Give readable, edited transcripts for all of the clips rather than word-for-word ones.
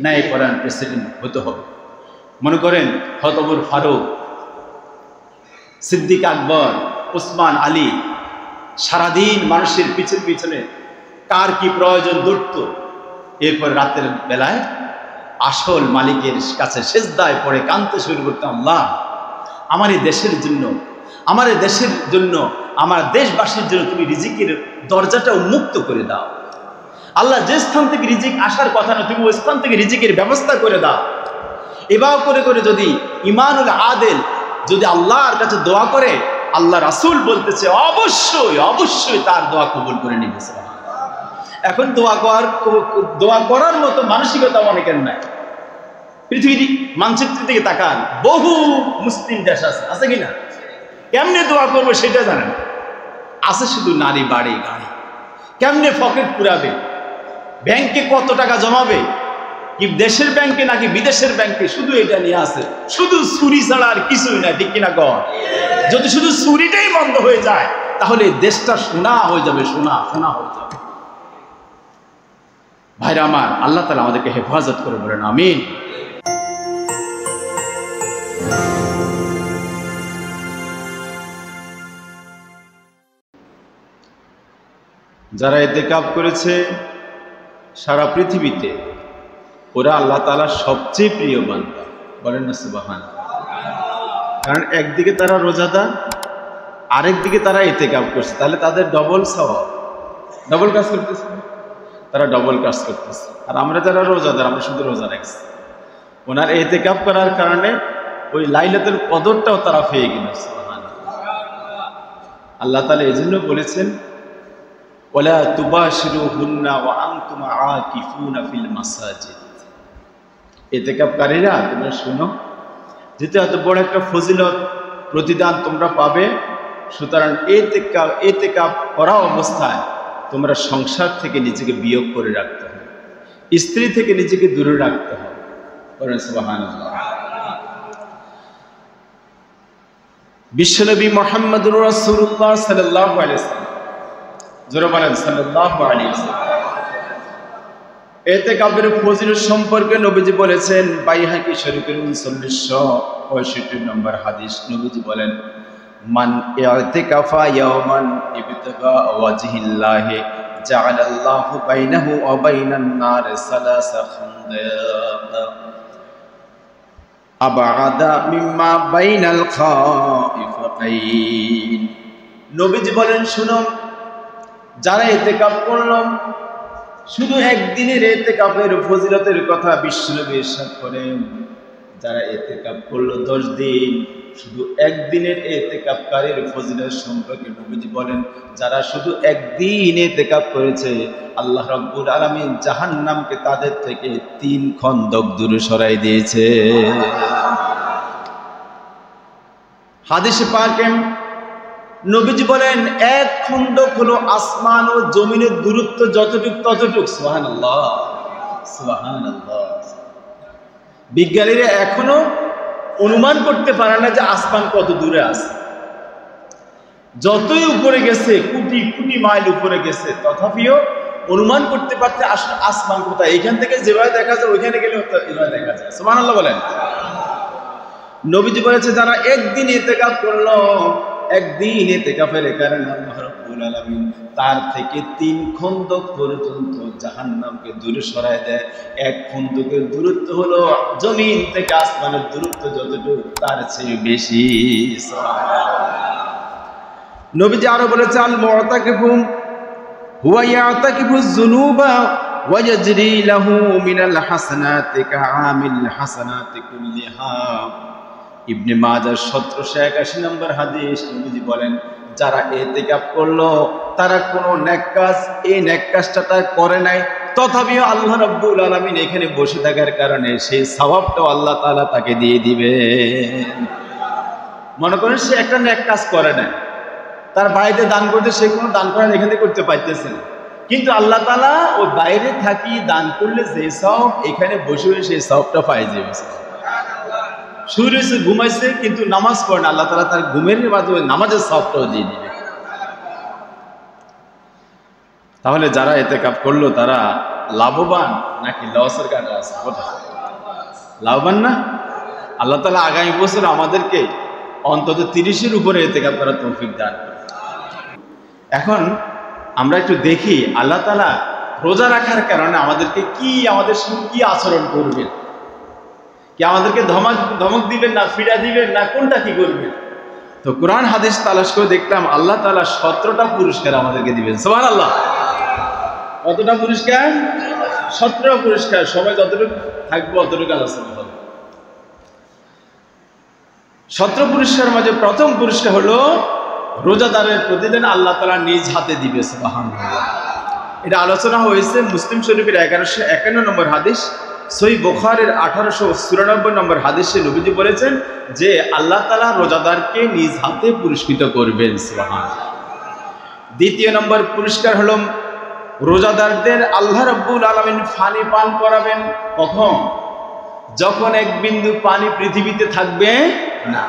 ন্যায়পরায়ণ প্রেসিডেন্ট হতে হবে। মনে করেন হযরত ওমর ফারুক, সিদ্দিক আকবর, ওসমান আলী সারাদিন মানুষের পিছনে পিছনে কার কি প্রয়োজন দৌড়ত, এরপর রাতের বেলায় আসল মালিকের কাছে সেজদায় পড়ে কাঁদতে শুরু করতে, আল্লাহ আমার এই দেশের জন্য, আমার এই দেশের জন্য, আমার দেশবাসীর জন্য তুমি রিজিকের দরজাটা উন্মুক্ত করে দাও। আল্লাহ যে স্থান থেকে রিজিক আসার কথা না, তুমি ওই স্থান থেকে রিজিকের ব্যবস্থা করে দাও। এবার করে করে যদি ইমানুল আদেল যদি আল্লাহর কাছে দোয়া করে, আল্লাহ রাসূল বলতেছে অবশ্যই অবশ্যই তার দোয়া কবুল করে নিবে। এখন দোয়া করার মতো মানসিকতা অনেকের নাই। পৃথিবীর মানচিত্রের দিকে তাকান, বহু মুসলিম দেশ আছে কিনা? কেমনে দোয়া করবো সেটা জানেন, আছে শুধু নারী বাড়ি গাড়ি, কেমনে পকেট পুরাবে, ব্যাংকে কত টাকা জমাবে, কি দেশের ব্যাংকে নাকি বিদেশের ব্যাংকে, শুধু এটা নিয়ে আছে। শুধু চুরি ছাড়া আর কিছুই না, ঠিক কিনা কর? যদি শুধু চুরিটাই বন্ধ হয়ে যায় তাহলে দেশটা সোনা হয়ে যাবে, সোনা সোনা হয়ে যাবে। ভাইরা আমার, আল্লাহ তাআলা আমাদেরকে হেফাজত করে বলেন আমিন। যারা ইতিকাফ করেছে সারা পৃথিবীতে, ওরা আল্লাহ তাআলার সবচেয়ে প্রিয় বান্দা, বলেন না সুবহানাল্লাহ। কারণ একদিকে তারা রোজাদার, আরেকদিকে তারা ইতিকাফ করছে, তাহলে তাদের ডবল সওয়াব, ডবল কাজ করতেছে, তারা ডবল কাজ করতেছে। আর আমরা যারা রোজাদার, আমরা শুধু রোজা রাখছি। ওনার ইতিকাফ করার কারণে ওই লাইলাতুল কদরটাও তারা পেয়ে গেল। সুবহানাল্লাহ। আল্লাহ তাআলা এজন্য বলেছেন, ওয়ালা তুবাশিরুহুন্না ওয়া আনতুম আকিফুনা ফিল মাসাজিদ। ইতিকাফকারীরা তোমরা শুনো, যেহেতু এত বড় একটা ফজিলত প্রতিদান তোমরা পাবে, সুতরাং ইতিকাফ করা অবস্থায় তোমরা সংসার থেকে নিজেকে বিয়োগ করে রাখতে হবে, স্ত্রী থেকে নিজেকে দূরে রাখতে হবে। বলেন সুবহানাল্লাহ। বিশ্বনবী মুহাম্মদুর রাসূলুল্লাহ সাল্লাল্লাহু আলাইহি ওয়াসাল্লাম, জোরে বলেন সাল্লাল্লাহু আলাইহি ওয়াসাল্লাম, ইতিকাফের ফজিলত সম্পর্কে নবীজি বলেছেন, বাইহাকি শরীফের 3965 নম্বর হাদিস, নবীজি বলেন, মান ইতিকাফা ইয়াওমান ইবতিগা ওয়াজহিল্লাহি জাআলাল্লাহু বাইনাহু ওয়া বাইনান নার সালাসা খান্দাক আবআদা মিম্মা বাইনাল খাইফাতাইন। নবীজি বলেন, শুনো, যারা ইতিকাফ করল, শুধু একদিনের ইতিকাফের ফজিলতের কথা বিশ্বনবী ইরশাদ করেন, যারা ইতিকাফ করলো 10 দিন, শুধু একদিনের ইতিকাফকারীর ফজিলত সম্পর্কে নবীজি বলেন, যারা শুধু একদিন ইতিকাফ করেছে, আল্লাহ রাব্বুল আলামিন জাহান্নামকে তাদের থেকে 3 খন্দক দূরে সরাই দিয়েছে। হাদিসে পাকে নবীজি বলেন, এক খন্দক হলো আসমান ও জমিনের দূরত্ব যতটুক ততটুক। সুবহানাল্লাহ সুবহানাল্লাহ। বিজ্ঞানীরা এখনো অনুমান করতে পারে না যে আসমান কত দূরে আছে। যতই উপরে গেছে, কোটি কোটি মাইল উপরে গেছে, তথাপিও অনুমান করতে পারছে আসলে আসমান কোথায়। এখান থেকে যেভাবে দেখা যায় ওইখানে গেলে এভাবে দেখা যায়। সুবহানাল্লাহ বলেন। নবীজি বলেছে, যারা একদিন ইতিকাফ করলো, একদিন ইতিকাফের কারণে আল্লাহ রাব্বুল আলামিন তার থেকে 3 খন্দক পর্যন্ত জাহান্নামকে দূরে সরায় দেয়। এক খন্দকের দূরত্ব হলো জমিন থেকে আসমানের দূরত্ব যতটুকু, তার চেয়ে বেশি। নবীজি আরো বলেছে, আল মুতাকিফু হুয়া ইয়াতাকিফুজ যুনুবা ওয়া ইয়াজরি লাহু মিনাল হাসানাতি কাআমিল হাসানাতি কুল্লিহা। ইবনে মাজাহ 1781 নম্বর হাদিস, নবীজি বলেন, যারা ইতিকাফ করলো, তারা কোনো নেক কাজ, এই নেক কাজটা তারা করে নাই, তথাপিও আল্লাহ রাব্বুল আলামিন এখানে বসে থাকার কারণে সেই সওয়াবটাও আল্লাহ তাআলা তাকে দিয়ে দিবেন। মনে করেন সে একটা নেক কাজ করে নাই, তার বাইরে দান করতে, সে কোনো দান করেন এখানে করতে পারতেছে না, কিন্তু আল্লাহ তাআলা ওই বাইরে থাকি দান করলে যে সওয়াব, এখানে বসে সেই সওয়াবটা পাই যাবে। শুয়ে ঘুমাইছে কিন্তু নামাজ পড়ে না, আল্লাহ তাআলা তার ঘুমের মাধ্যমে নামাজের সওয়াবটাও দিয়ে দিবে। তাহলে যারা ইতিকাফ করলো তারা লাভবান নাকি লসের কাটা আছে? লাভবান না? আল্লাহ তাআলা আগামী বছর আমাদেরকে অন্তত 30-এর উপরে ইতিকাফ করার তৌফিক দান করুন। এখন আমরা একটু দেখি আল্লাহ তাআলা রোজা রাখার কারণে আমাদেরকে আমাদের সঙ্গে কি আচরণ করবেন, কি আমাদেরকে ধমক দিবেন না ফিরা দিবেন না কোনটা কি করবেন। তো কোরআন হাদিস তালাশ করে দেখলাম আল্লাহ তাআলা 17টা পুরস্কার আমাদেরকে দিবেন। সুবহানাল্লাহ। কতটা পুরস্কার? 17 পুরস্কার। সময় যতটুকু থাকবে অতটুকু আলোচনা হবে। 17 পুরস্কারের মাঝে প্রথম পুরস্কার হলো রোজাদারের প্রতিদিন আল্লাহ তাআলা নিজ হাতে দিবে। সুবহানাল্লাহ। এটা আলোচনা হয়েছে মুসলিম শরীফের 1151 নম্বর হাদিস, সহিহ বুখারীর 1894 নম্বর হাদিসে নবীজি বলেছেন যে আল্লাহ তাআলা রোজাদারকে নিজ হাতে পুরস্কৃত করবেন। সুবহানাল্লাহ। দ্বিতীয় নম্বর পুরস্কার হলো রোজাদারদের আল্লাহ রাব্বুল আলামিন পানি পান করাবেন। কখন? যখন এক বিন্দু পানি পৃথিবীতে থাকবে না,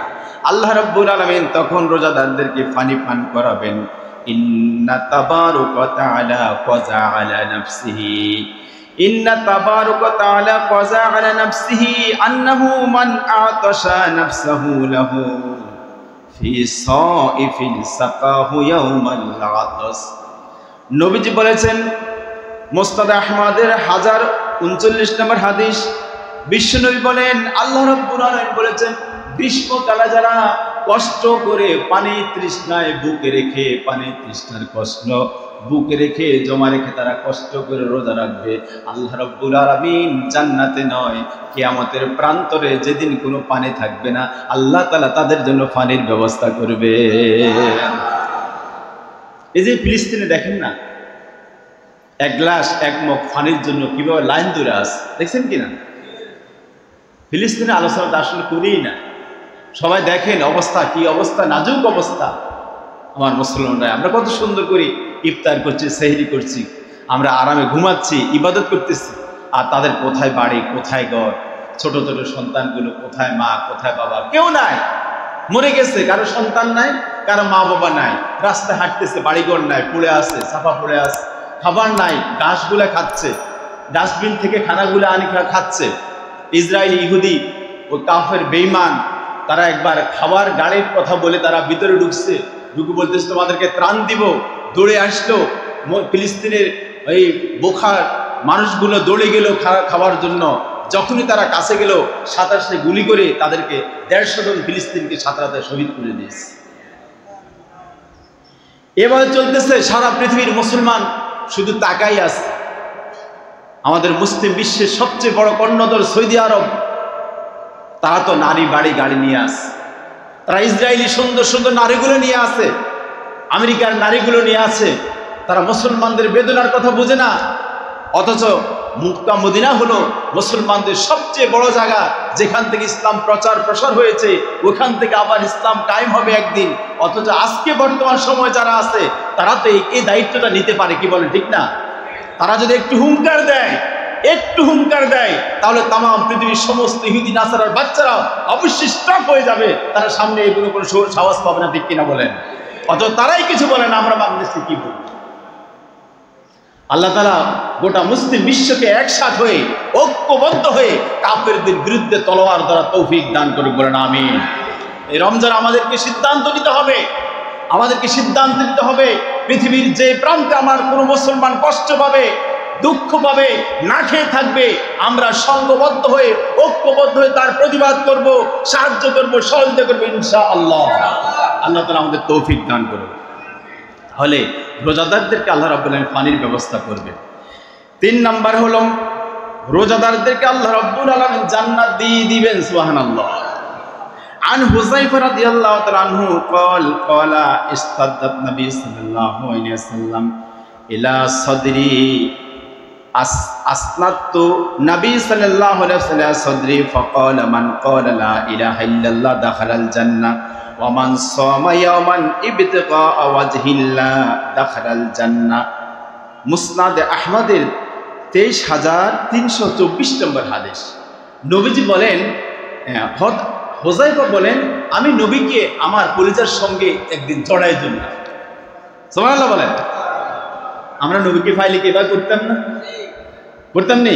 আল্লাহ রাব্বুল আলামিন তখন রোজাদারদেরকে পানি পান করাবেন। ইন্না তাবারাকা তাআলা কাযা আলা নাফসিহি ইন্না তাবারাকা তাআলা কাযা আলা নাফসিহি আন্নাহু মান আতাশা নাফসাহু লাহু ফি সাইফিন সাকাহু ইয়াউমাল আতাস। নবীজি বলেছেন মুসনাদ আহমদের 1039 নম্বর হাদিস, বিশ্বনবী বলেন আল্লাহ রাব্বুল আলামিন বলেছেন গ্রীষ্মকালে যারা কষ্ট করে পানি তৃষ্ণায় বুকে রেখে পানি তৃষ্ণার কষ্ট বুকে রেখে জমা রেখে তারা কষ্ট করে রোজা রাখবে, আল্লাহ রাব্বুল আলামিন জান্নাতে নয় কিয়ামতের প্রান্তরে যেদিন কোনো পানি থাকবে না আল্লাহ তাআলা তাদের জন্য পানির ব্যবস্থা করবে। এই যে ফিলিস্তিনে দেখেন না, এক গ্লাস এক মগ পানির জন্য কিভাবে লাইন ধরে আছে, দেখছেন কিনা? ফিলিস্তিনের আলোচনাটা আসলে করিই না। সবাই দেখেন অবস্থা কি অবস্থা, নাজুক অবস্থা। আমার মুসলমানরা আমরা কত সুন্দর করি ইফতার করছি, সেহরি করছি, আমরা আরামে ঘুমাচ্ছি, ইবাদত করতেছি, আর তাদের কোথায় বাড়ি, কোথায় ঘর, ছোট ছোট সন্তানগুলো কোথায় মা, কোথায় বাবা, কেউ নাই, মরে গেছে, কারো সন্তান নাই, কারো মা বাবা নাই, রাস্তায় হাঁটতেছে, বাড়িঘর নাই, পড়ে আছে, চাপা পড়ে আছে, খাবার নাই, ঘাসগুলা খাচ্ছে, ডাস্টবিন থেকে খানাগুলো আনি খাচ্ছে। ইসরায়েল ইহুদি ও কাফের বেঈমান তারা একবার খাবার গাড়ির কথা বলে তারা ভিতরে ঢুকছে, ঢুকে বলতেছে তোমাদেরকে ত্রাণ দিব, দৌড়ে আসলো ফিলিস্তিনের এই বোখার মানুষগুলো দৌড়ে গেল খাবার জন্য। যখনই তারা কাছে গেল সাঁতারে গুলি করে তাদেরকে 150 জন ফিলিস্তিনকে সাঁতরাতে শহীদ করে দিয়েছে। এভাবে চলতেছে, সারা পৃথিবীর মুসলমান শুধু তাকাই আছে। আমাদের মুসলিম বিশ্বের সবচেয়ে বড় কর্ণধর সৌদি আরব, তারা তো নারী বাড়ি গাড়ি নিয়ে আসে, তারা ইসরায়েলি সুন্দর সুন্দর নারীগুলো নিয়ে আসে, আমেরিকার নারীগুলো নিয়ে আসে, তারা মুসলমানদের বেদনার কথা বোঝে না। অথচ মক্কা মদিনা হলো মুসলমানদের সবচেয়ে বড় জায়গা, যেখান থেকে ইসলাম প্রচার প্রসার হয়েছে, ওখান থেকে আবার ইসলাম কায়েম হবে একদিন। অথচ আজকে বর্তমান সময় যারা আছে তারা তো এই দায়িত্বটা নিতে পারে, কি বলে ঠিক না? তারা যদি একটু হুঙ্কার দেয় তাহলে তাম পৃথিবীর সমস্ত ইহুদি নাসারার বাচ্চারা অবশ্যই স্টপ হয়ে যাবে, তারা সামনে এগুলো কোনো সাহস পাবে না, ঠিক কিনা বলেন? অথচ তারাই কিছু বলে না, আমরা বাংলাদেশে কি বলব? আল্লাহ তাআলা গোটা মুসলিম বিশ্বকে একসাথ হয়ে ঐক্যবদ্ধ হয়ে কাফেরদের বিরুদ্ধে তলোয়ার দ্বারা তৌফিক দান করুক, বলেন আমিন। এই রমজান আমাদেরকে সিদ্ধান্ত নিতে হবে, পৃথিবীর যে প্রান্তে আমার কোনো মুসলমান কষ্ট পাবে, দুঃখ পাবে, না খেয়ে থাকবে, আমরা সংঘবদ্ধ হয়ে ঐক্যবদ্ধ হয়ে তার প্রতিবাদ করব, সাহায্য করব, সহযোগিতা করবো ইনশাআল্লাহ। আল্লাহ তাআলা আমাদের তৌফিক দান করবে। তাহলে রোজাদারদেরকে আল্লাহ রাব্বুল আলামিন পানির ব্যবস্থা করবে। 3 নাম্বার হলো রোজাদারদেরকে আল্লাহ রাব্বুল আলামিন জান্নাত দিয়ে দিবেন। সুবহানাল্লাহ। عن حذيفة رضي الله تعالى عنه قال استدت النبي صلى الله عليه وسلم إلى صدري أسندت النبي صلى الله عليه وسلم صدري فقال من قال لا إله إلا الله دخل الجنة ومن صام يوما ابتغاء وجه الله دخل الجنة। মুসনাদ আহমদের 23,324 নম্বর হাদিস। নবীজি বলেন, হুযায়ফা বলেন, আমি নবীকে আমার কলিজার সঙ্গে একদিন জড়াই দিলাম। সুবহানাল্লাহ বলেন। আমরা নবীকে ফাইলে কি এবার করতাম না? করতাম নি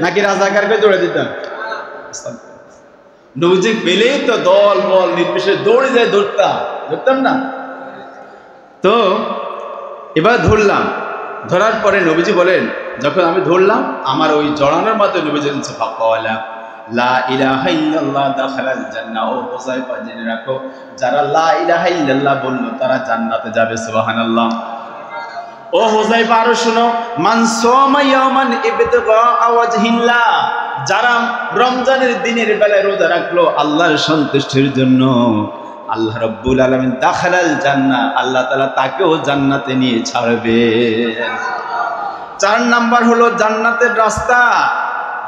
নাকি রাজাকারকে জোড়ে দিতাম? নবীজি পেলেই তো দল বল নির্বিশেষে দৌড়ে যায়, ধরতাম না। তো এবার ধরলাম, ধরার পরে নবীজি বলেন, যখন আমি ধরলাম আমার ওই জড়ানোর মাধ্যমে নবীজি বলছে ফাকালা লা ইলাহা ইল্লাল্লাহ দাখালাল জান্নাহ। ও হুযায়ফা জেনে রাখো, যারা লা ইলাহা ইল্লাল্লাহ বলল তারা জান্নাতে যাবে। সুবহানাল্লাহ। ও হুযায়ফা আরো শুনো, মান সামা ইয়াওমান ইবতিগা ওয়াজহিল্লাহ, যারা রমজানের দিনের বেলায় রোজা রাখলো আল্লাহর সন্তুষ্টির জন্য, আল্লাহ রাব্বুল আলামিন দাখালাল জান্নাহ, আল্লাহ তাআলা তাকেও জান্নাতে নিয়ে ছাড়বে। 4 নাম্বার হলো জান্নাতের রাস্তা।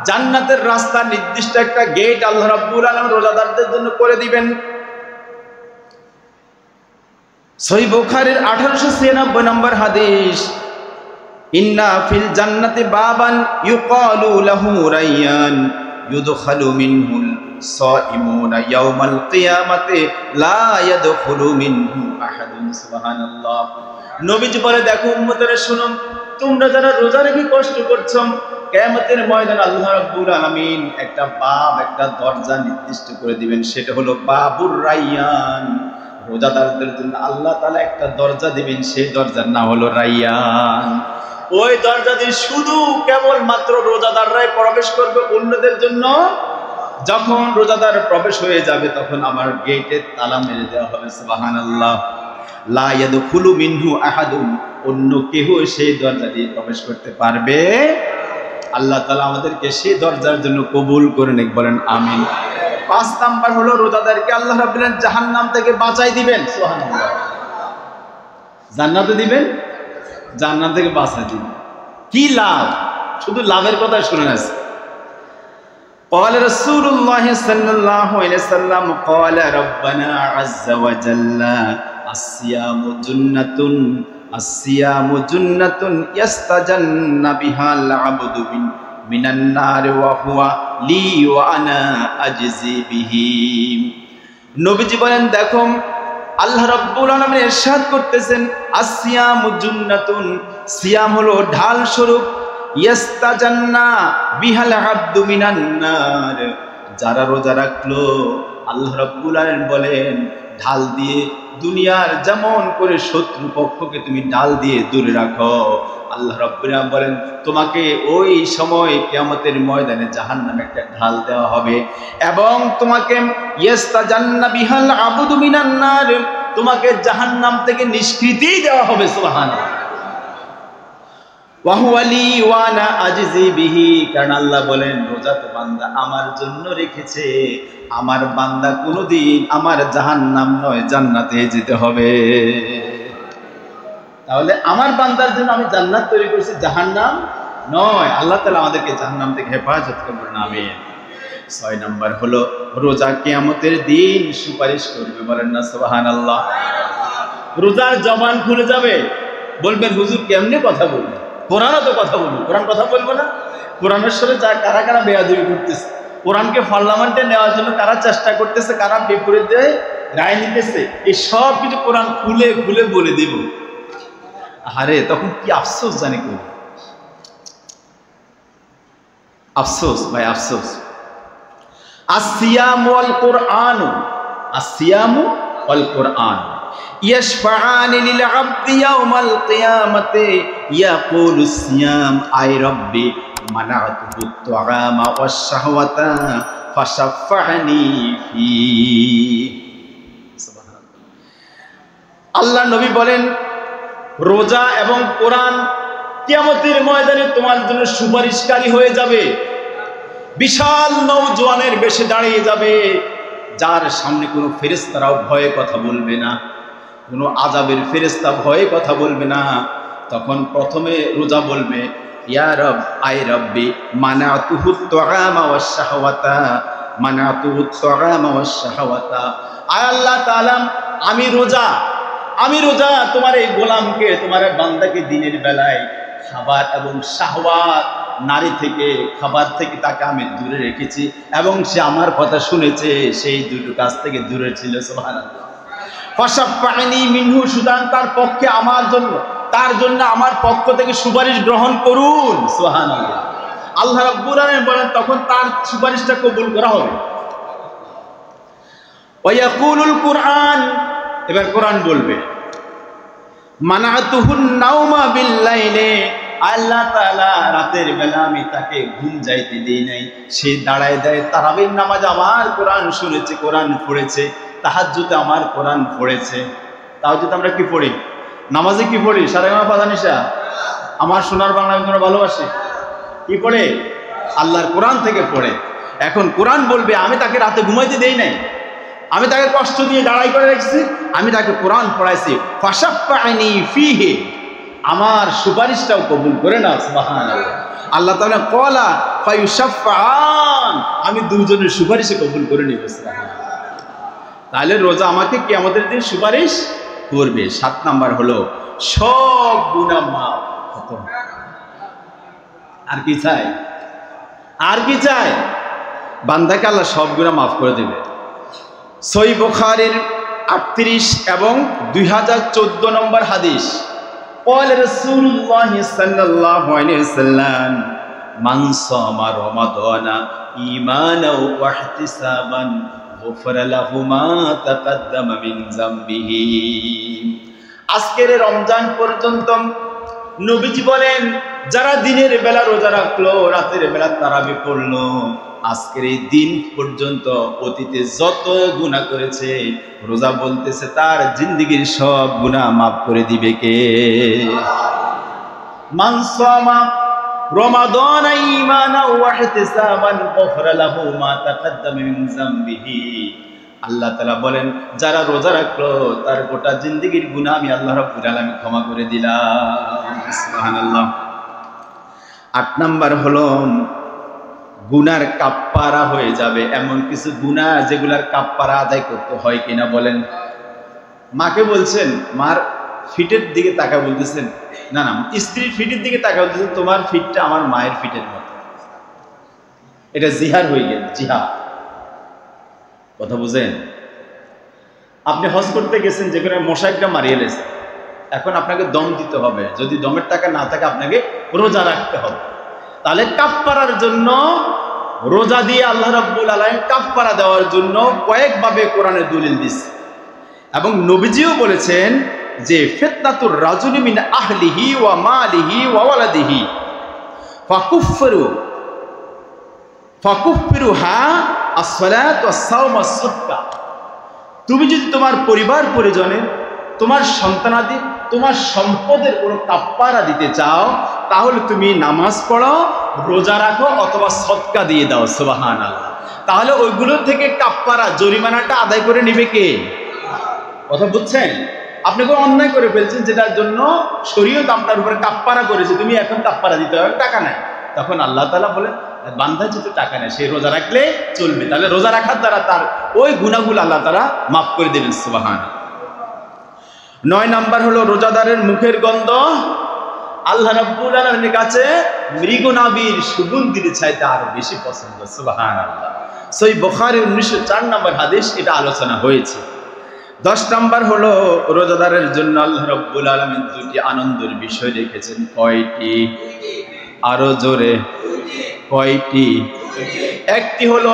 জান্নাতের রাস্তা নির্দিষ্ট একটা গেট আল্লাহ রাব্বুল আলামিন রোজাদারদের জন্য করে দিবেন। সহিহ বুখারীর 1896 নম্বর হাদিস, ইন্না ফিল জান্নাতি বাবান ইউকালু লাহু রায়্যান ইউদখালু মিনহুল সাইমুনা ইয়াওমাল কিয়ামাতি লা ইয়াদখুলু মিনহু আহাদুন। সুবহানাল্লাহ। নবীজি বলে, দেখো উম্মতেরা শুনো, তোমরা যারা রোজা রেখে কষ্ট করছো, কিয়ামতের ময়দানে আল্লাহ রাব্বুল আলামিন একটা বাব, একটা দরজা নির্দিষ্ট করে দিবেন, সেটা হলো বাবুর রায়্যান। রোজাদারদের জন্য আল্লাহ তাআলা একটা দরজা দিবেন, সেই দরজার নাম হলো রায়্যান। ওই দরজা দিয়ে শুধু কেবলমাত্র রোজাদাররাই প্রবেশ করবে, অন্যদের জন্য যখন রোজাদার প্রবেশ হয়ে যাবে তখন আমার গেটে তালা মেরে দেওয়া হবে। সুবহানাল্লাহ। লা ইয়াদখুলু মিনহু আহাদুন, অন্য কেউ সেই দরজা দিয়ে প্রবেশ করতে পারবে। আল্লাহ তাআলা আমাদেরকে সেই দরজার জন্য কবুল করে নিক, বলেন আমিন। 5 নাম্বার হলো রোজাদারকে আল্লাহ রাব্বুল আলামিন জাহান্নাম থেকে বাঁচাই দিবেন। সুবহানাল্লাহ। জান্নাতে দিবেন, জান্নাত থেকে বাঁচাই দিবেন। কি লাভ, শুধু লাভের কথা শুনে আছে। قال رسول الله صلى الله عليه وسلم قال ربنا عز وجل الصيام جنة الصيام جنة يستجن بها العبد من النار وهو لي وانا اجزي به। নবীজি বলেন, দেখো আল্লাহ রাব্বুল আলামিন ইরশাদ করতেছেন, আসিয়ামু জুন্নাতুন, সিয়াম হলো ঢাল স্বরূপ, ইয়াস্তাজান্না বিহাল আবদু মিনান নার, যারা রোজা রাখলো আল্লাহ রাব্বুল আলামিন বলেন ঢাল দিয়ে দুনিয়ার যেমন করে শত্রু পক্ষকে তুমি ঢাল দিয়ে দূরে রাখো, আল্লাহ রাব্বুল আলামিন বলেন তোমাকে ওই সময় কিয়ামতের ময়দানে জাহান্নামে একটা ঢাল দেওয়া হবে এবং তোমাকে ইয়াস্তাজান্না বিহাল আবদু মিনান নার, তোমাকে জাহান্নাম থেকে নিষ্কৃতি দেওয়া হবে। সুবহানাল্লাহ। ওয়াহুয়া লি ওয়ানা আজজি বিহি, কারণ আল্লাহ বলেন রোজা তো বান্দা আমার জন্য রেখেছে, আমার বান্দা কোনোদিন আমার জাহান্নাম নয় জান্নাতে যেতে হবে। তাহলে আমার বান্দার জন্য আমি জান্নাত তৈরি করেছি, জাহান্নাম নয়। আল্লাহ তাআলা আমাদেরকে জাহান্নাম থেকে হেফাজত করবেন, আমিন। 6 নাম্বার হলো রোজা কিয়ামতের দিন সুপারিশ করবে, বলেন না সুবহানাল্লাহ। রোজার জবান খুলে যাবে, বলবেন হুজুর কেমনে কথা বলবো, কোরআনও তো কথা বলবো, কোরআন কথা বলবো না? কোরআনের সাথে যা কারা কারা বেয়াদবি করতেছে, কোরআনকে পার্লামেন্টে নেওয়ার জন্য কারা চেষ্টা করতেছে, কারা বিপরীতে রায় নিতেছে, এই সব কিছু কোরআন খুলে খুলে বলে দিব। আরে তখন কি আফসোস জানি করি, আফসোস ভাই, আফসোস। আসিয়ামু ওয়াল কুরআন, আসিয়ামু ওয়াল কুরআন ইয়াশফাআনি লিল আবদি ইয়াওমাল কিয়ামাতি ইয়াকুলু সিয়াম আই রাব্বি মানাতুহু তুআমা ওয়াশ শাহওয়াতা ফাশাফা'নি ফি। সুবহানাল্লাহ। আল্লাহ নবী বলেন রোজা এবং কোরআন কিয়ামতের ময়দানে তোমার জন্য সুপারিশকারী হয়ে যাবে। বিশাল নওজোয়ানের বেশে দাঁড়িয়ে যাবে, যার সামনে কোনো ফেরেশতারাও ভয়ে কথা বলবে না, কোনো আযাবের ফেরেশতা ভয়ে কথা বলবে না। তখন প্রথমে রোজা বলবে ইয়া রব আই রব্বি মানাতুহু তুআমা ওয়াশ শাহওয়াতা, মানাতুহু তুআমা ওয়াশ শাহওয়াতা। আয় আল্লাহ তাআলা, আমি রোজা তোমার এই গোলামকে, তোমার বান্দাকে দিনের বেলায় খাবার এবং শাহওয়াত, নারী থেকে, খাবার থেকে তাকে আমি দূরে রেখেছি এবং সে আমার কথা শুনেছে, সেই দুটো কাজ থেকে দূরে ছিল। সুবহানাল্লাহ। ফাশাফা'নি মিনহু, সুতরাং তার পক্ষে আমার জন্য, তার জন্য আমার পক্ষ থেকে সুপারিশ গ্রহণ করুন। সুবহানাল্লাহ। আল্লাহ রাব্বুল আলামিন বলেন তখন তার সুপারিশটা কবুল করা হবে। ওয়ায়াকুলুল কুরআন, এবার কোরআন বলবে মানাতুহুন নাওমা বিল্লাইলি, আল্লাহ তাআলা রাতের বেলা আমি তাকে ঘুম যাইতে দেই নাই, সে দাঁড়ায় দেয় তারাবির নামাজ আমার কোরআন শুনেছে, কোরআন পড়েছে, তাহাজ্জুদে আমার কোরআন পড়েছে। তাহাজ্জুদ আমরা কি পড়ি? নামাজে কি পড়ি? সারেগামা পাধানিসা, আমার সোনার বাংলা আমি তোমরা ভালোবাসি, কি পড়ে? আল্লাহর কোরআন থেকে পড়ে। এখন কোরআন বলবে আমি তাকে রাতে ঘুমাইতে দেই নাই, আমি তাকে কষ্ট দিয়ে দাঁড়াই করে রেখেছি, আমি তাকে কোরআন পড়াইছি, ফাশাফা'নি ফীহি, আমার সুপারিশটাও কবুল করে নাও। সুবহানাল্লাহ। আল্লাহ তাআলা ক্বালা ফায়ুশাফাআন, আমি দুইজনের সুপারিশে কবুল করে নিব। সুবহানাল্লাহ। তাহলে রোজা আমাকে কিয়ামতের দিন সুপারিশ করবে। 7 নাম্বার হলো সব গুনাহ মাফ। খতম। আর কি চাই? আর কি চাই? বান্দাকে আল্লাহ সব গুনাহ মাফ করে দেবে। সহিহ বুখারীর 38 এবং 2014 নম্বর হাদিস, قال رسول الله صلى الله عليه وسلم من صام رمضان إيمانا واحتسابا غفر له ما تقدم من ذنبه। আজকের রমজান পর্যন্ত নবীজি বলেন যারা দিনের বেলা রোজা রাখলো, রাতের বেলা তারাবি পড়লো, আজকের এই দিন পর্যন্ত অতীতে যত গুনাহ করেছে, রোজা বলতেছে তার জিন্দেগীর সব গুনাহ মাফ করে দিবে কে? মান সামা রমাদান ঈমানান ওয়া ইহতিসাবান গফরা লাহু মা তাকাদ্দামা মিন যামবিহি। আল্লাহ তাআলা বলেন যারা রোজা রাখলো তার গোটা জিন্দেগীর গুনাহ আমি আল্লাহ রাব্বুল আলামিন ক্ষমা করে দিলাম। সুবহানাল্লাহ। 8 নাম্বার হলো গুনার কাফফারা হয়ে যাবে এমন কিছু গুনাহ যেগুলার কাফফারা আদায় করতে হয় কিনা বলেন? মাকে বলছেন, মার ফিটের দিকে তাকা বলতেছেন, না না স্ত্রীর ফিটের দিকে তাকা বলতেছেন তোমার ফিটটা আমার মায়ের ফিটের মতো, এটা জিহার হয়ে গেল। জিহাদ কথা বুঝেন? আপনি হজ করতে গেছেন, যেখানে মশাইটা মারিয়ে লেছেন, এখন আপনাকে দম দিতে হবে, যদি দমের টাকা না থাকে আপনাকে রোজা রাখতে হবে। তাহলে কাফফারার জন্য রোজা দিয়ে আল্লাহ রাব্বুল আলামিন কাফফারা দেওয়ার জন্য কয়েকভাবে কোরআনে দলিল দিয়েছে, এবং নবীজিও বলেছেন যে ফিতনাতুর রাজুলি মিন আহলিহি ওয়া মালিহি ওয়া ওয়ালাদিহি ফাকুফিরুহা as-সালাত ওয়াস-সাওম ওয়াস-সাদকা। তুমি যদি তোমার পরিবার পরিজনের, তোমার সন্তানাদি, তোমার সম্পদের কোনো কাফফারা দিতে চাও, তাহলে তুমি নামাজ পড়ো, রোজা রাখো, অথবা সদকা দিয়ে দাও। সুবহানাল্লাহ। তাহলে ওইগুলোর থেকে কাফফারা, জরিমানাটা আদায় করে নিবে কে? কথা বুঝছেন? আপনি কোনো অন্যায় করে ফেলছেন যেটার জন্য শরীয়ত আপনার উপরে কাফফারা করেছে, তুমি এখন কাফফারা দিতে হবে, টাকা নাই। তখন আল্লাহ তাআলা বলেন বান্দা যেহেতু টাকা নেই, সে রোজা রাখলে চলবে। তাহলে রোজা রাখার দ্বারা তার ওই গুনাহগুলো আল্লাহ তাআলা মাফ করে দেবেন। সুবহানাল্লাহ। 9 নাম্বার হলো রোজাদারের মুখের গন্ধ আল্লাহ রাব্বুল আলামিনের কাছে মৃগনাভির সুগন্ধির চাইতে আরো বেশি পছন্দ। সুবহানাল্লাহ। সহিহ বুখারীর 1904 নম্বর হাদিস, এটা আলোচনা হয়েছে। 10 নাম্বার হলো রোজাদারের জন্য আল্লাহ রাব্বুল আলামিন দুটি আনন্দের বিষয় রেখেছেন। কয়টি? আরো জোরে, কয়টি? একটি হলো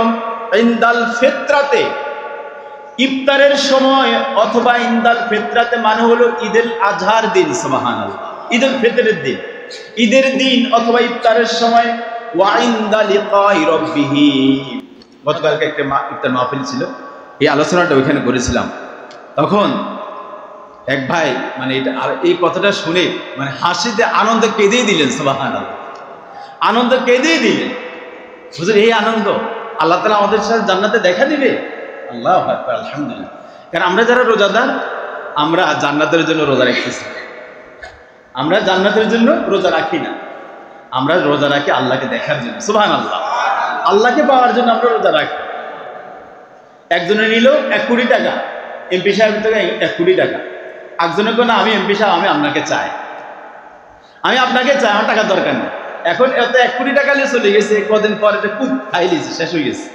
ইনদাল ফিতরাতে, ইফতারের সময়, অথবা ইনদাল ফিতরাতে মানে হলো ঈদুল আজহার দিন। সুবহানাল্লাহ। ঈদুল ফিতরের দিন, ঈদের দিন অথবা ইফতারের সময়। ওয়া ইনদা লিকাই রাব্বিহি। গতকালকে একটা ইফতার মাহফিল ছিল, এই আলোচনাটা ওইখানে করেছিলাম। তখন এক ভাই মানে এটা এই কথাটা শুনে মানে হাসিতে আনন্দে কেঁদেই দিলেন। সুবহানাল্লাহ। আনন্দে কেঁদেই দিলেন। হুজুর এই আনন্দ আল্লাহ তাআলা আমাদের সাথে জান্নাতে দেখা দিবে। আল্লাহু আকবার, আলহামদুলিল্লাহ। কারণ আমরা যারা রোজাদার, আমরা জান্নাতের জন্য রোজা রাখতেছি, আমরা জান্নাতের জন্য রোজা রাখি না, আমরা রোজা রাখি আল্লাহকে দেখার জন্য। সুবহানাল্লাহ। আল্লাহকে পাওয়ার জন্য আমরা রোজা রাখি। একজনে নিল 1 কোটি টাকা, এমপি সাহেবের থেকে 1 কোটি টাকা। একজনে কেন আমি এমপি সাহেব, আমি আপনাকে চাই, আমি আপনাকে চাই, আমার টাকার দরকার নেই। এখন এত 1 কোটি টাকা নিয়ে চলে গেছে, কদিন পরে এটা খুব খাই লিয়েছে, শেষ হয়ে গেছে।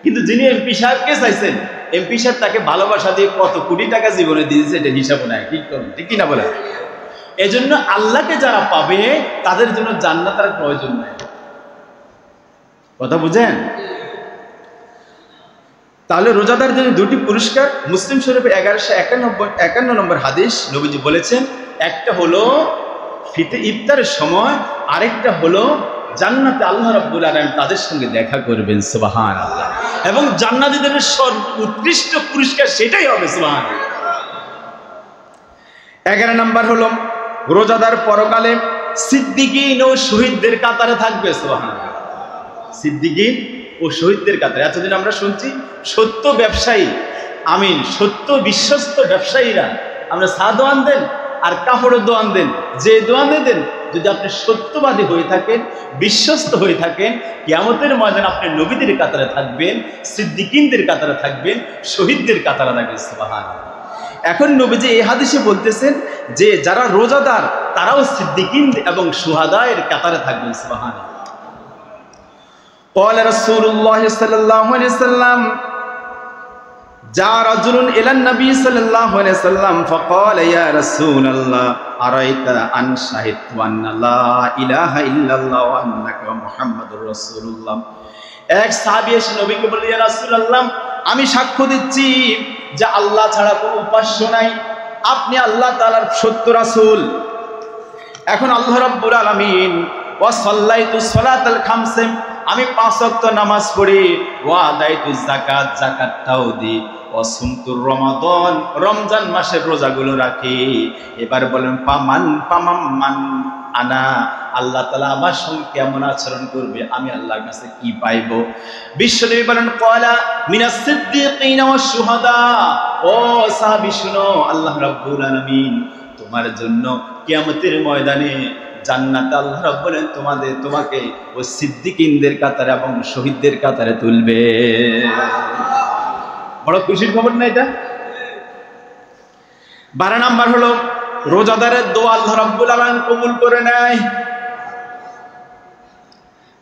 কিন্তু যিনি এমপি সাহেবকে চাইছেন, এমপি সাহেব তাকে ভালোবাসা দিয়ে কত কোটি টাকা জীবনে দিয়েছে, এটা হিসাব নাই। ঠিক করুন, ঠিক কিনা বলেন? এজন্য আল্লাহকে যারা পাবে তাদের জন্য জান্নাতের প্রয়োজন নাই। কথা বুঝেন? তাহলে রোজাদার জন্য দুটি পুরস্কার। মুসলিম শরীফে 1151 নম্বর হাদিস নবীজি বলেছেন, একটা হলো ইফতারের সময়, আরেকটা হলো জান্নাতে আল্লাহ রাব্বুল আলামিন তাদের সঙ্গে দেখা করবেন। সুবহানাল্লাহ। এবং জান্নাতীদের সর্বোৎকৃষ্ট পুরস্কার সেটাই হবে। সুবহানাল্লাহ। 11 নম্বর হলো রোজাদার পরকালে সিদ্দিকিন ও শহীদদের কাতারে থাকবে। সুবহানাল্লাহ। সিদ্দিকিন ও শহীদদের কাতারে। এতদিন আমরা শুনছি সত্য ব্যবসায়ী, আমিন, সত্য বিশ্বস্ত ব্যবসায়ীরা আমরা চা দোয়ান দেন আর কাপড়ের দোয়ান দেন, যে দোয়ান দেন, যদি আপনি সত্যবাদী হয়ে থাকেন, বিশ্বস্ত হয়ে থাকেন, কিয়ামতের ময়দানে আপনি নবীদের কাতারে থাকবেন, সিদ্দিকিনদের কাতারে থাকবেন, শহীদদের কাতারে থাকবেন। সুবহানাল্লাহ। এখন নবীজি এই হাদিসে বলতেছেন যে যারা রোজাদার তারাও সিদ্দিকিন এবং শুহাদায়ের কাতারে থাকবেন। সুবহানাল্লাহ। قال رسول الله صلى الله عليه وسلم جاء رجل إلى النبي صلى الله عليه وسلم فقال يا رسول الله أرأيت أن شهدت أن لا إله إلا الله وأنك محمد رسول الله। এক সাহাবী এসে নবীকে বললেন, ইয়া রাসূলুল্লাহ, আমি সাক্ষ্য দিচ্ছি যে আল্লাহ ছাড়া কোনো উপাস্য নাই, আপনি আল্লাহ তাআলার সত্য রাসূল। এখন আল্লাহ রাব্বুল আলামিন ওয়া সাল্লাইতু সালাতাল খামসে, আমি 5 ওয়াক্ত নামাজ পড়ি, ওয়া দাইতু যাকাত, যাকাতটাও দিই, ওয়া সুমতুর রমাদান, রমজান মাসের রোজাগুলো রাখি। এবার বলেন পামান আনা, আল্লাহ তাআলা আমার সঙ্গে কেমন আচরণ করবে, আমি আল্লাহর কাছে কি পাইবো? বিশ্বনবী বলেন, ক্বালা মিনাস সিদ্দিকিন ওয়াশ শুহাদা। ও সাহাবী শুনো, আল্লাহ রাব্বুল আলামিন তোমার জন্য কিয়ামতের ময়দানে জান্নাতে আল্লাহ রাব্বুল আলামিন তোমাকে ওই সিদ্দিকিনদের কাতারে এবং শহীদদের কাতারে তুলবে। বড় খুশির খবর না এটা? 12 নাম্বার হলো রোজাদারের দোয়া আল্লাহ রাব্বুল আলামিন কবুল করে নেয়।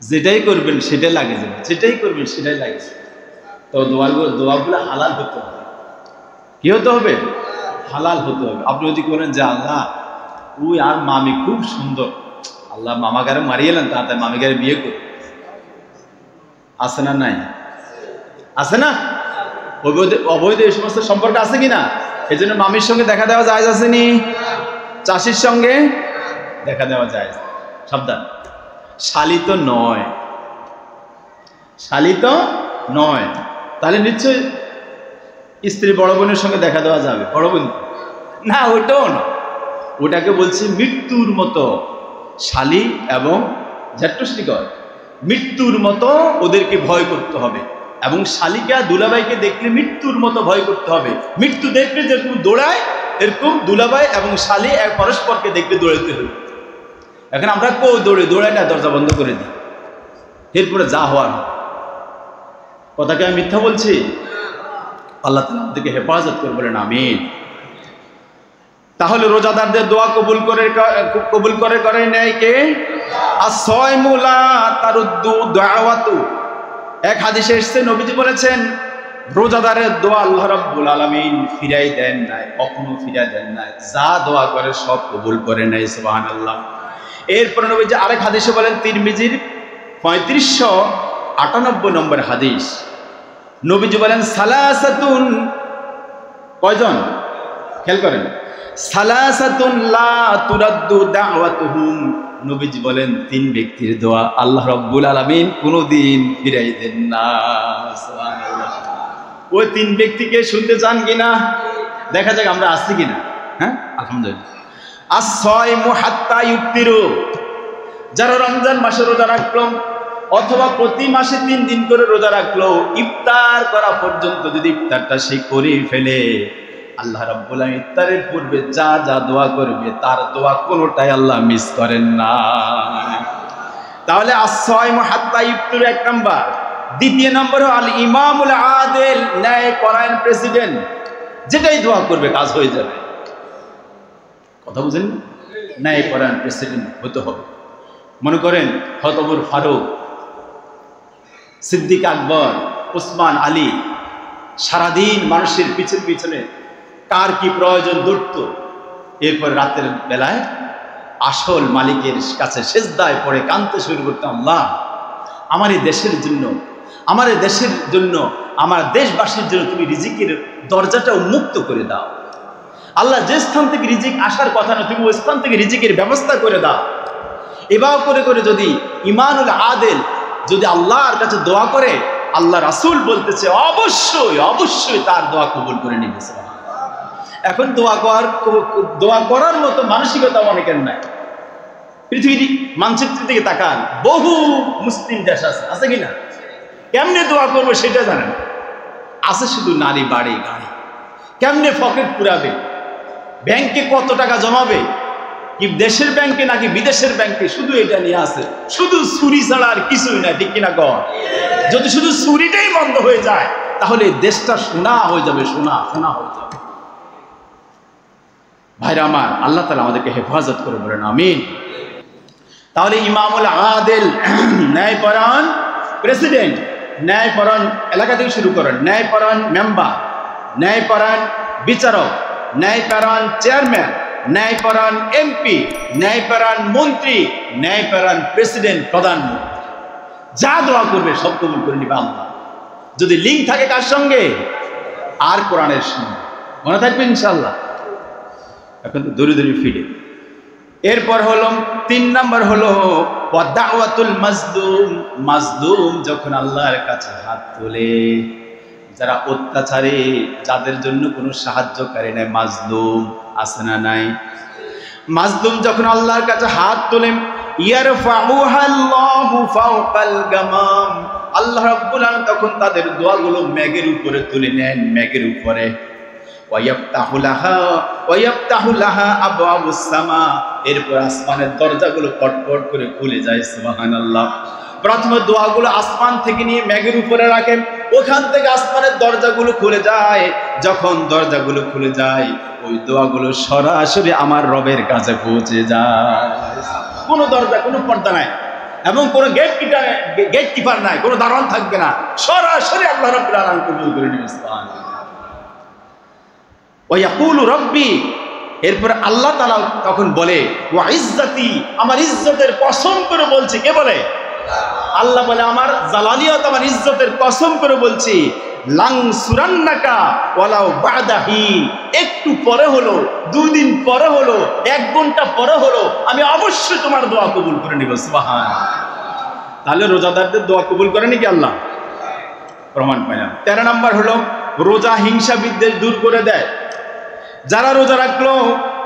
যেটাই করবেন সেটাই লাগে যাবে, যেটাই করবেন সেটাই লাগে যাবে। তো দোয়াগুলো হালাল হতে হবে। কি হতে হবে? হালাল হতে হবে। আপনি যদি করেন যে আল্লাহ ওই আর মামি খুব সুন্দর, আল্লাহ মামাগারে মারিয়ে এলেন, তাড়াতাড়ি মামিগারে বিয়ে করে, আছে না? নাই? আছে না? অবৈধ এই সমস্ত সম্পর্ক আছে কিনা? এই জন্য মামির সঙ্গে দেখা দেওয়া জায়েজ আসেনি, চাষির সঙ্গে দেখা দেওয়া জায়েজ। সাবধান, শালি তো নয়, শালি তো নয়। তাহলে নিশ্চয় স্ত্রী বড় বোনের সঙ্গে দেখা দেওয়া যাবে? বড় বোন না, ওটাও না, ওটাকে বলছি মৃত্যুর মতো শালি এবং জ্যাঠষ্টিকর, মৃত্যুর মতো ওদেরকে ভয় করতে হবে। এবং শালিকা দুলাভাইকে দেখলে মৃত্যুর মতো ভয় করতে হবে। মৃত্যু দেখলে যেরকম দৌড়ায়, এরকম দুলাভাই এবং শালি এক পরস্পরকে দেখলে দৌড়াতে হবে। এখন আমরা দৌড়াই না, দরজা বন্ধ করে দিই, এরপরে যা হওয়ার। কথাকে আমি মিথ্যা বলছি? আল্লাহ তাআলা আমাদেরকে হেফাজত করে, বলেন আমিন। তাহলে রোজাদারদের দোয়া কবুল করে নেয় কে? as-সাইমু লা তারুদ্দু দুআওয়াতু। এক হাদিসে এসেছে, নবীজি বলেছেন রোজাদারের দোয়া আল্লাহ রাব্বুল আলামিন ফিরাই দেন না, কখনো ফিরাই দেন না, যা দোয়া করে সব কবুল করে নেয়। সুবহানাল্লাহ। এরপর নবীজি আরেক হাদিসে বলেন, তিরমিজির 3598 নম্বর হাদিস, নবীজি বলেন সালাসাতুন, কয়জন? খেয়াল করেন, সালাসাতুন লা তুরাদ্দু দাওয়াতুহুম। নবীজি বলেন 3 ব্যক্তির দোয়া আল্লাহ রাব্বুল আলামিন কোনদিন ফিরাই দেন না। সুবহানাল্লাহ। ওই 3 ব্যক্তিকে শুনতে চান কিনা? দেখা যাক আমরা আসছি কিনা। হ্যাঁ, আলহামদুলিল্লাহ। as-সাইমু হাত্তা ইফতিরু, যারা রমজান মাসে রোজা রাখলো অথবা প্রতি মাসে 3 দিন করে রোজা রাখলো, ইফতার করা পর্যন্ত যদি ইফতারটা সে করে ফেলে, আল্লাহ রাব্বুল আলামিন ইফতারের পূর্বে যা যা দোয়া করবে তার দোয়া কোনোটাই আল্লাহ মিস করেন না। তাহলে as-সাইমু হাত্তা ইফতিরু 1 নাম্বার। 2 নম্বর হলো আল ইমামুল আদিল, ন্যায় পরায়ণ প্রেসিডেন্ট, যেটাই দোয়া করবে কাজ হয়ে যাবে। কথা বুঝেন? ন্যায় পরায়ণ প্রেসিডেন্ট হতে হবে। মনে করেন হযরত ফারুক, সিদ্দিক আকবর, উসমান, আলী সারাদিন মানুষের পিছনে কার কি প্রয়োজন দৌড়ত, এরপর রাতের বেলায় আসল মালিকের কাছে সেজদায় পড়ে কাঁদতে শুরু করতে, আল্লাহ আমার এই দেশের জন্য, আমার এই দেশের জন্য, আমার দেশবাসীর জন্য তুমি রিজিকের দরজাটা উন্মুক্ত করে দাও। আল্লাহ যে স্থান থেকে রিজিক আসার কথা না, তুমি ওই স্থান থেকে রিজিকের ব্যবস্থা করে দাও। এভাবে করে করে যদি ইমানুল আদেল যদি আল্লাহর কাছে দোয়া করে, আল্লাহ রাসূল বলতেছে অবশ্যই অবশ্যই তার দোয়া কবুল করে নিবে। এখন দোয়া করার মতো মানসিকতা অনেকের নাই। পৃথিবীর মানচিত্রের দিকে তাকান, বহু মুসলিম দেশ আছে কিনা? কেমনে দোয়া করবো সেটা জানেন? আছে শুধু নারী, বাড়ি, গাড়ি। কেমনে পকেট পুরাবে, ব্যাংকে কত টাকা জমাবে, কি দেশের ব্যাংকে নাকি বিদেশের ব্যাংকে, শুধু এটা নিয়ে আছে। শুধু চুরি ছাড়া আর কিছুই না, ঠিক কিনা কর? যদি শুধু চুরিটাই বন্ধ হয়ে যায় তাহলে দেশটা সোনা হয়ে যাবে, সোনা সোনা হয়ে যাবে। ভাইরা আমার, আল্লাহ তাআলা আমাদেরকে হেফাজত করে, বলেন আমিন। তাহলে ইমামুল আদেল, ন্যায়পরায়ণ প্রেসিডেন্ট, ন্যায়পরায়ণ এলাকা থেকে শুরু করেন, ন্যায়পরায়ণ মেম্বার, ন্যায়পরায়ণ বিচারক, ন্যায়পরায়ণ চেয়ারম্যান, ন্যায়পরায়ণ এমপি, ন্যায়পরায়ণ মন্ত্রী, ন্যায়পরায়ণ প্রেসিডেন্ট, প্রধানমন্ত্রী, যা দোয়া করবে সব কবুল করে নিবে আল্লাহ, যদি লিঙ্ক থাকে কার সঙ্গে? আর কোরআনের সঙ্গে। মনে থাকবে ইনশাআল্লাহ। এখন তো দূরে দূরে ফিরে। এরপর হলো 3 নম্বর হলো দাওয়াতুল মাজলুম। মাজলুম যখন আল্লাহর কাছে হাত তোলে, যারা অত্যাচারী, যাদের জন্য কোনো সাহায্যকারী নাই, মাজলুম আছে না নাই? মাজলুম যখন আল্লাহর কাছে হাত তোলেন, ইয়ারফাউহাল্লাহু ফাওকাল গামাম, আল্লাহ রাব্বুল আলামিন তখন তাদের দোয়াগুলো মেঘের উপরে তুলে নেন, মেঘের উপরে। ওয়াইফতাহু লাহা আবওয়াবুস সামা, এরপর আসমানের দরজাগুলো পটপট করে খুলে যায়। সুবহানাল্লাহ। প্রথমে দোয়াগুলো আসমান থেকে নিয়ে মেঘের উপরে রাখেন, ওখান থেকে আসমানের দরজাগুলো খুলে যায়। যখন দরজাগুলো খুলে যায়, ওই দোয়াগুলো সরাসরি আমার রবের কাছে পৌঁছে যায়। কোনো দরজা, কোনো পর্দা নাই, এবং কোনো গেট কিপার নাই, কোনো দারোয়ান থাকবে না, সরাসরি আল্লাহ রাব্বুল আলামিন কবুল করে নেবেন। সুবহানাল্লাহ। ওয়ায়াকুলু রব্বি, এরপর আল্লাহ তাআলা তখন বলে ওয়া ইজ্জতি, আমার ইজ্জতের কসম করে বলছি। কে বলে? আল্লাহ বলে আমার জালালিয়াত, আমার ইজ্জতের কসম করে বলছি, লাং সুরান্নাকা ওয়ালাউ বাদা হিন, একটু পরে হলো, 2 দিন পরে হলো, 1 ঘন্টা পরে হলো, আমি অবশ্যই তোমার দোয়া কবুল করে নিব। সুবহানাল্লাহ। তাহলে রোজাদারদের দোয়া কবুল করে নাকি আল্লাহ? প্রমাণ পাইলাম। 13 নম্বর হলো রোজা হিংসা বিদ্বেষ দূর করে দেয়। যারা রোজা রাখলো,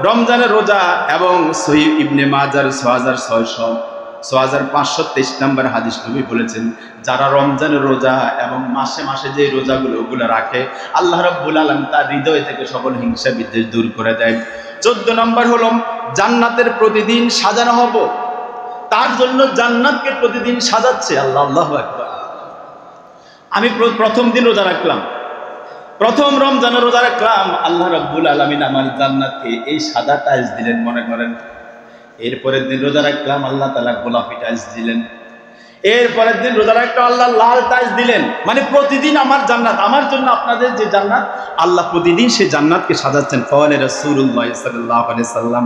রমজানের রোজা, এবং সহিহ ইবনে মাজার 6523 নম্বর হাদিস নবী বলেছেন, যারা রমজানের রোজা এবং মাসে মাসে যে রোজাগুলো ওগুলো রাখে, আল্লাহ রাব্বুল আলামিন তার হৃদয় থেকে সকল হিংসা বিদ্বেষ দূর করে দেয়। 14 নম্বর হলো জান্নাতের প্রতিদিন সাজানো হবে, তার জন্য জান্নাতকে প্রতিদিন সাজাচ্ছে আল্লাহ। আল্লাহু আকবার। আমি প্রথম দিন রোজা রাখলাম, প্রথম রমজানে রোজা রাখলাম, আল্লাহ রাব্বুল আলামিন আমার জান্নাতকে এই সাদা টাইলস দিলেন মনে করেন। এরপরের দিন রোজা রাখলাম, আল্লাহ তাআলা গোলাপি টাইলস দিলেন। এরপরের দিন রোজা রাখলাম, আল্লাহ লাল টাইলস দিলেন। মানে প্রতিদিন আমার জান্নাত, আমার জন্য আপনাদের যে জান্নাত, আল্লাহ প্রতিদিন সেই জান্নাতকে সাজাচ্ছেন। ফাওয়ালে রাসূলুল্লাহ সাল্লাল্লাহু আলাইহি সাল্লাম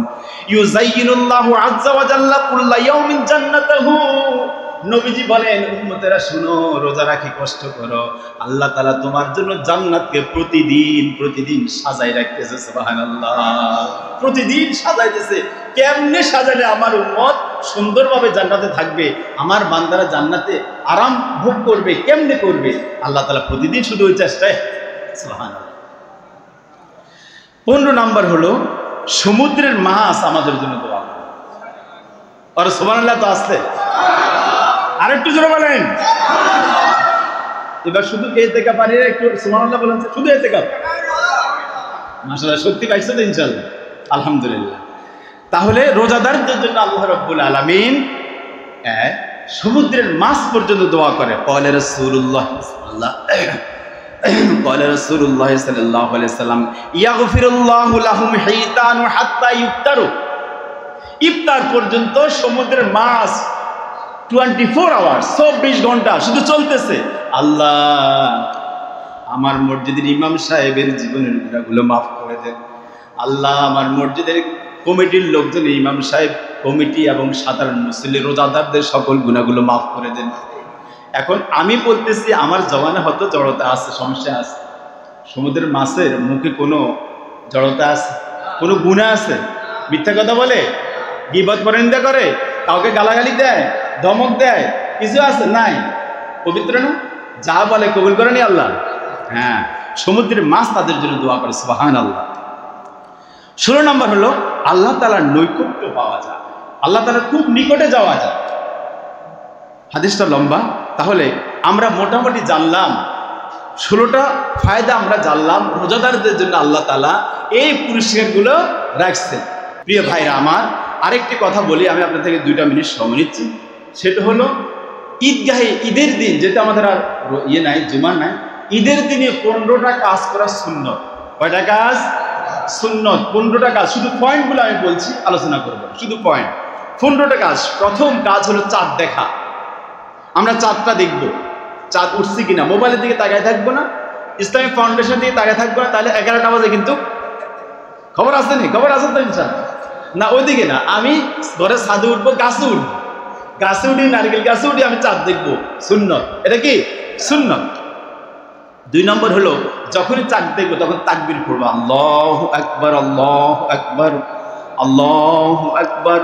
ইউযায়্যিনুল্লাহু আযজা ওয়া জাল্লা কুল্লা ইয়াউমিন জান্নাতাহু। নবীজি বলেন, উম্মতেরা শুনো, রোজা রাখি কষ্ট করো, আল্লাহ তাআলা তোমার জন্য জান্নাতকে প্রতিদিন প্রতিদিন সাজাই রাখতেছে। সুবহানাল্লাহ। প্রতিদিন সাজাইতেছে। কেমনে সাজালে আমার উম্মত সুন্দরভাবে জান্নাতে থাকবে, আমার বান্দারা জান্নাতে আরাম ভোগ করবে, কেমনে করবে? আল্লাহ তাআলা প্রতিদিন শুধু ওই চেষ্টায়। সুবহানাল্লাহ। 15 নম্বর হলো সমুদ্রের মাছ আমাদের জন্য দোয়া করে। আর সুবহানাল্লাহ তো আসছে, আরেকটু জোরে বলেন। এবার শুধু এতেকাফ পারি, একটু সুবহানাল্লাহ বলেন, শুধু এতেকাফ। মাশাআল্লাহ, শক্তি পাইছো তো ইনশাআল্লাহ, আলহামদুলিল্লাহ। তাহলে রোজাদারদের জন্য আল্লাহ রাব্বুল আলামিন সমুদ্রের মাছ পর্যন্ত দোয়া করে। ক্বালা রাসূলুল্লাহ সাল্লাল্লাহু আলাইহি সাল্লাম ইয়াগফিরুল্লাহু লাহুম হিতান হাত্তা ইফতারু, ইফতার পর্যন্ত সমুদ্রের মাছ 24 আওয়ার্স, 24 ঘন্টা শুধু চলতেছে। আল্লাহ আমার মসজিদের ইমাম সাহেবের জীবনের গুনাহগুলো মাফ করে দেন। আল্লাহ আমার মসজিদের কমিটির লোকজন, ইমাম সাহেব, কমিটি এবং সাধারণ মুসল্লি রোজাদারদের সকল গুনাহগুলো মাফ করে দেন। এখন আমি বলতেছি আমার জবানে হয়তো জড়তা আছে, সমস্যা আছে। সমুদ্রের মাছের মুখে কোনো জড়তা আছে? কোনো গুনাহ আছে? মিথ্যা কথা বলে, গীবত পরনিন্দা করে, কাউকে গালাগালি দেয়, ধমক দেয়, কিছু আছে? নাই। পবিত্র না? যা বলে কবুল করেনি আল্লাহ? হ্যাঁ, সমুদ্রের মাছ তাদের জন্য দোয়া করে, সুবহানাল্লাহ। 16 নম্বর হলো আল্লাহ তাআলার নৈকট্য পাওয়া যায়, আল্লাহ তাআলার খুব নিকটে যাওয়া যায়। হাদিসটা লম্বা, তাহলে আমরা মোটামুটি জানলাম 16টা ফায়দা আমরা জানলাম। রোজাদারদের জন্য আল্লাহ তাআলা এই পুরস্কারগুলো রাখছেন। প্রিয় ভাইরা আমার, আরেকটি কথা বলি, আমি আপনার থেকে 2টা মিনিট সময় নিচ্ছি। সেটা হলো ঈদগাহে, ঈদের দিন, যেটা আমাদের আর নাই, জুমা নাই, ঈদের দিনে 15টা কাজ করা সুন্নত। কয়টা কাজ? সুন্নত। 15টা কাজ, শুধু পয়েন্টগুলো আমি বলছি, আলোচনা করব, শুধু পয়েন্ট। 15টা কাজ। প্রথম কাজ হলো চাঁদ দেখা। আমরা চাঁদটা দেখব, চাঁদ উঠছে কিনা। মোবাইলের দিকে তাকায় থাকবো না, ইসলামিক ফাউন্ডেশন দিকে তাকায় থাকবো না, তাহলে 11টা বাজে কিন্তু খবর আছে নি? খবর আছে তো ইনশাআল্লাহ? না, ওইদিকে না, আমি ঘরে ছাদে উঠবো, গাছে উঠবো, গাছে উঠি, নারকেল গাছে উঠি, আমি চাঁদ দেখবো। সুন্নত। এটা কি? সুন্নত। 2 নম্বর হলো যখনই চাঁদ দেখবো তখন তাকবীর পড়বো, আল্লাহু আকবার, আল্লাহু আকবার, আল্লাহু আকবার,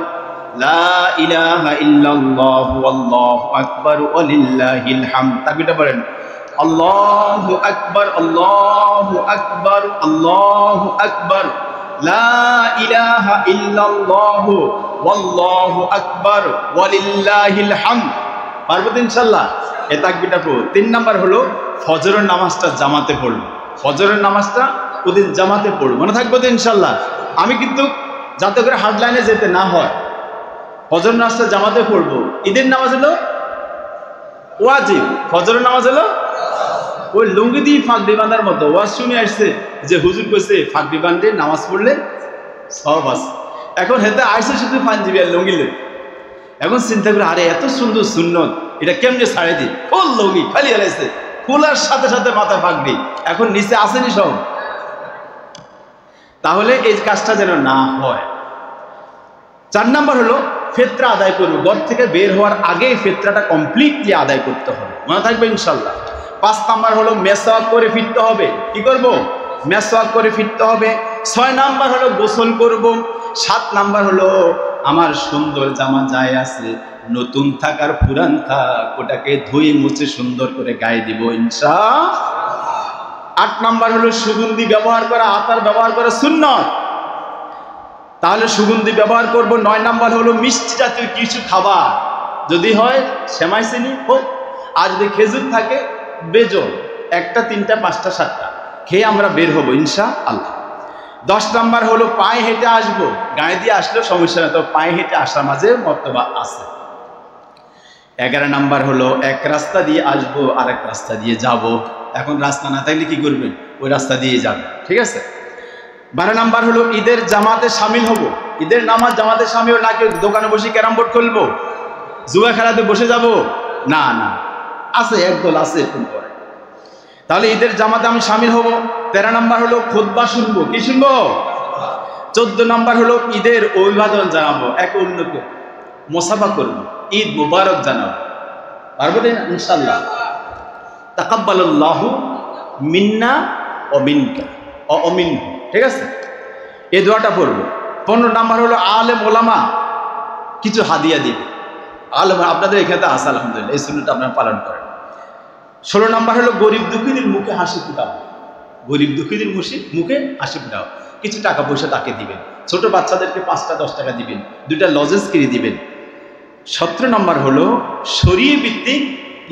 লা ইলাহা ইল্লাল্লাহু আল্লাহু আকবার ওয়া লিল্লাহিল হামদ। তাকবীরটা পড়েন, আল্লাহু আকবার, আল্লাহু আকবার, আল্লাহু আকবার, লা ইলাহা ইল্লাল্লাহু ওয়াল্লাহু আকবার ওয়া লিল্লাহিল হামদ। পারবো তো ইনশাআল্লাহ? এই তাকবীরটা পড়ব। 3 নাম্বার হলো ফজরের নামাজটা জামাতে পড়ব। ফজরের নামাজটা ওদিন জামাতে পড়ব, মনে থাকবে তো ইনশাআল্লাহ? আমি কিন্তু যাতে করে হার্ড লাইনে যেতে না হয়, ফজর নামাজটা জামাতে পড়ব। ঈদের নামাজ হলো ওয়াজিব, ফজরের নামাজ হলো ওই লুঙ্গি দিয়ে ফাঁকড়ি বাঁধার মতো। ওয়াজ শুনে আসছে যে হুজুর কইছে ফাঁকড়ি বাঁধে নামাজ পড়লে সওয়াব আছে। এখন হেতে আইসে শুধু পাঞ্জাবি আর লুঙ্গি লই। এখন চিন্তা করে, আরে এত সুন্দর সুন্নত, এটা কেমনে ছাড়ে দিই? ফুল লুঙ্গি খালি হারাইছে, ফুলার সাথে সাথে মাথা ফাঁকড়ি, এখন নিচে আসেনি সব। তাহলে এই কাজটা যেন না হয়। 4 নাম্বার হলো ফিতরা আদায় করবো। ঘর থেকে বের হওয়ার আগে ফিতরাটা কমপ্লিটলি আদায় করতে হবে, মনে থাকবে ইনশাআল্লাহ। 5 নাম্বার হলো মেসওয়াক করে ফিরতে হবে। কি করব? মেসওয়াক করে ফিরতে হবে। 6 নাম্বার হলো গোসল করব। 7 নাম্বার হলো আমার সুন্দর জামা যায় আছে, নতুন থাক আর পুরান থাক, ওটাকে ধুয়ে মুছে সুন্দর করে গায়ে দিব ইনশাআল্লাহ। 8 নাম্বার হলো সুগন্ধি ব্যবহার করা, আতর ব্যবহার করা সুন্নত, তাহলে সুগন্ধি ব্যবহার করব। 9 নাম্বার হলো মিষ্টি জাতীয় কিছু খাবার, যদি হয় সেমাই চিনি হোক, আর যদি খেজুর থাকে বেজোর, 1টা 3টা 5টা 7টা খেয়ে আমরা বের হবো ইনশাআল্লাহ। 10 নাম্বার হলো পায়ে হেঁটে আসবো। গায়ে দিয়ে আসলেও সমস্যা নেই, তো পায়ে হেঁটে আসার মাঝে মর্তবা আছে। 11 নাম্বার হলো এক রাস্তা দিয়ে আসবো, আরেক রাস্তা দিয়ে যাব। এখন রাস্তা না থাকলে কি করবেন? ওই রাস্তা দিয়ে যাবেন, ঠিক আছে। 12 নাম্বার হলো ঈদের জামাতে শামিল হব। ঈদের নামাজ জামাতে শামিল না, কেউ দোকানে বসে ক্যারাম বোর্ড খেলবো, জুয়া খেলাতে বসে যাব না, না আছে একদল আছে এরকম করে। তাহলে ঈদের জামাতে আমি শামিল হব। 13 নাম্বার হলো খুতবা শুনবো। কি শুনবো? 14 নাম্বার হলো ঈদের অভিবাদন জানাবো, একে অন্যকে মোসাফা করবো, ঈদ মুবারক জানাবো। পারবো না ইনশাআল্লাহ? তাকাব্বালাল্লাহু মিন্না ওয়া মিনকা ওয়া মিনহু, ঠিক আছে, এই দোয়াটা পড়বো। 15 নাম্বার হলো আলেম ওলামা কিছু হাদিয়া দিবে। আলেম আপনাদের এখানে আছে আলহামদুলিল্লাহ, এই সুন্নাহটা আপনারা পালন করেন। 16 নাম্বার হলো গরিব দুঃখীদের মুখে হাসি ফুটাবো। গরিব দুঃখীদের মুখে হাসি ফুটাবো, কিছু টাকা পয়সা তাকে দিবেন, ছোট বাচ্চাদেরকে 5টা 10 টাকা দিবেন, 2টা লজেন্স কিনে দিবেন। 17 নাম্বার হলো শরীয় ভিত্তিক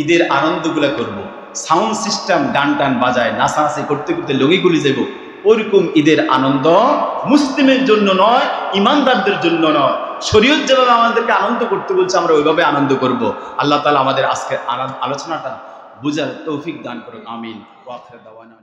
ঈদের আনন্দগুলো করব। সাউন্ড সিস্টেম গান টান বাজায় নাচানাচি করতে করতে লগিগুলি যাব, ওরকম ঈদের আনন্দ মুসলিমের জন্য নয়, ইমানদারদের জন্য নয়। শরীয়ত যেভাবে আমাদেরকে আনন্দ করতে বলছে আমরা ওইভাবে আনন্দ করব। আল্লাহ তাআলা আমাদের আজকের আলোচনাটা বুঝার তৌফিক দান করুন, আমিন। ওয়া আখিরু দাওয়ানা।